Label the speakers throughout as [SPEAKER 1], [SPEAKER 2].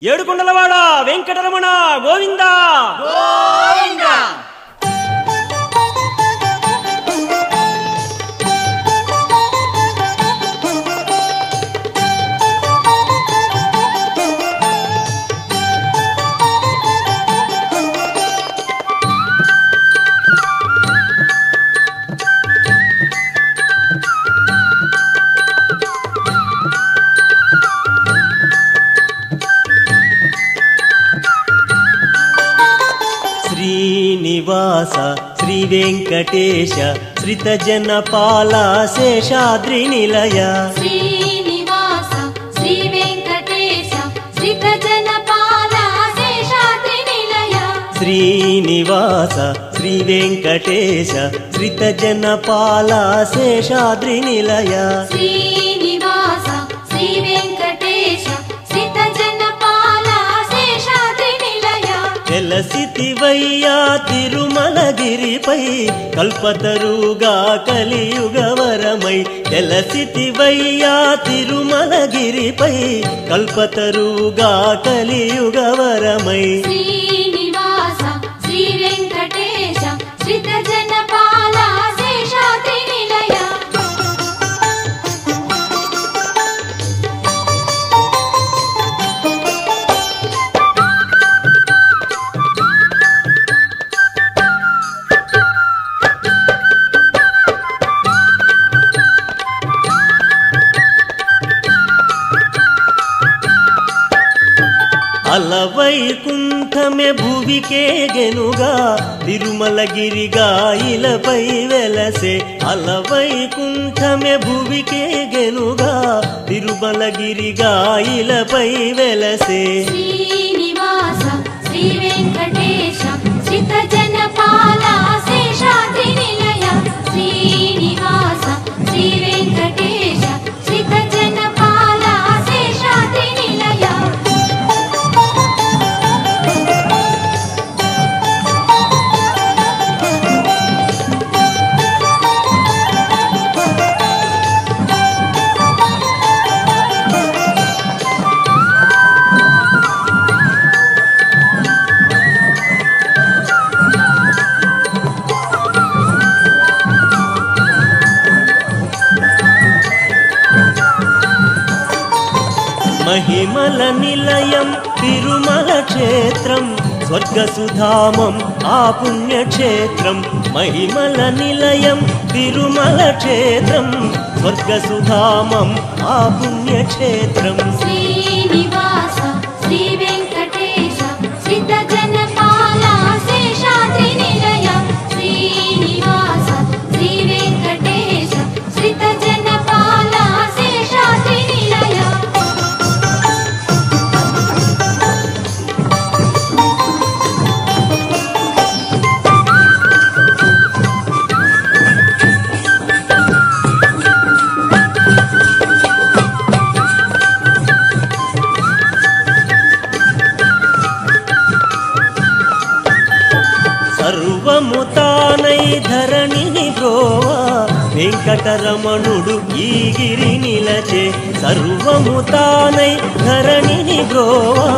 [SPEAKER 1] ఏడుకొండలవాడ వెంకటరమణ గోవింద గోవింద. శ్రీనివాస శ్రీ వెంకటేశ శ్రిత జనపాల శేషాద్రి నిలయ.
[SPEAKER 2] శ్రీనివాస శ్రీ వెంకటేశ శ్రిత జనపాల శేషాద్రి నిలయ.
[SPEAKER 1] శ్రీనివాస శ్రీ వెంకటేశ శ్రిత జనపాల శేషాద్రి నిలయ.
[SPEAKER 2] శ్రీనివాస శ్రీ వెంకటేశ శ్రిత జనపాల శేషాద్రి నిలయ.
[SPEAKER 1] వెలసితివయ్యా తిరుమలగిరిపై కల్పతరుగా కలియుగవరమై. వెలసితివయ్యా తిరుమలగిరిపై కల్పతరుగా కలియుగవరమై.
[SPEAKER 2] శ్రీనివాస శ్రీ వెంకటేశ శ్రిత జనపాల శేషాద్రి నిలయ.
[SPEAKER 1] అలవైకుంఠమే భువికే గెనుగా తిరుమలగిరిగా ఇలపై వెలసే. అలవైకుంఠమే భువికే గెనుగా తిరుమలగిరిగా ఇలపై వెలసే.
[SPEAKER 2] శ్రీనివాస శ్రీ వెంకటేశ శ్రిత జనపాల శేషాద్రి నిలయ. శ్రీనివాస శ్రీ వెంకటేశ శ్రిత జనపాల శేషాద్రి నిలయ.
[SPEAKER 1] మహిమల నిలయం తిరుమల క్షేత్రం స్వర్గసుధామం ఆ పుణ్యక్షేత్రం. మహిమల నిలయం తిరుమల క్షేత్రం స్వర్గసుధామం ఆ పుణ్యక్షేత్రం.
[SPEAKER 2] శ్రీనివాస శ్రీ వెంకటేశ శ్రిత జనపాల శేషాద్రి నిలయ. శ్రీనివాస శ్రీ వెంకటేశ శ్రిత జనపాల శేషాద్రి నిలయ. సర్వము తానై ధరణిని బ్రోవా వెంకటరమణుడు ఈ గిరి నిలచే. సర్వము తానై ధరణిని బ్రోవా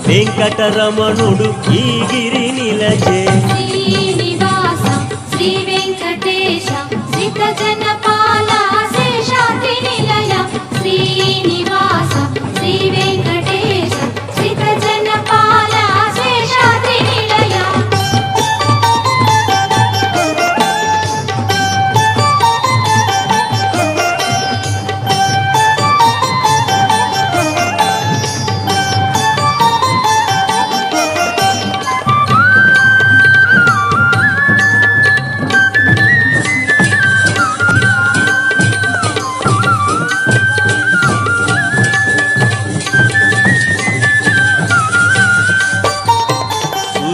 [SPEAKER 2] వెంకటరమణుడు ఈ గిరి నిలచే. శ్రీనివాస శ్రీ వెంకటేశ శ్రిత జనపాల శేషాద్రి నిలయ. శ్రీనివాస శ్రీ వెంకటేశ శ్రిత జనపాల శేషాద్రి నిలయ.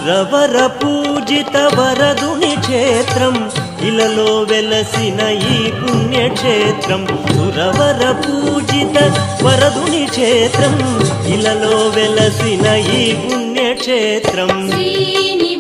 [SPEAKER 1] సురవర పూజిత వరదుని క్షేత్రం ఇలలో వెలసిన ఈ పుణ్యక్షేత్రం. సురవర పూజిత వరదుని క్షేత్రం ఇలలో వెలసిన ఈ పుణ్యక్షేత్రం.
[SPEAKER 2] శ్రీనివాస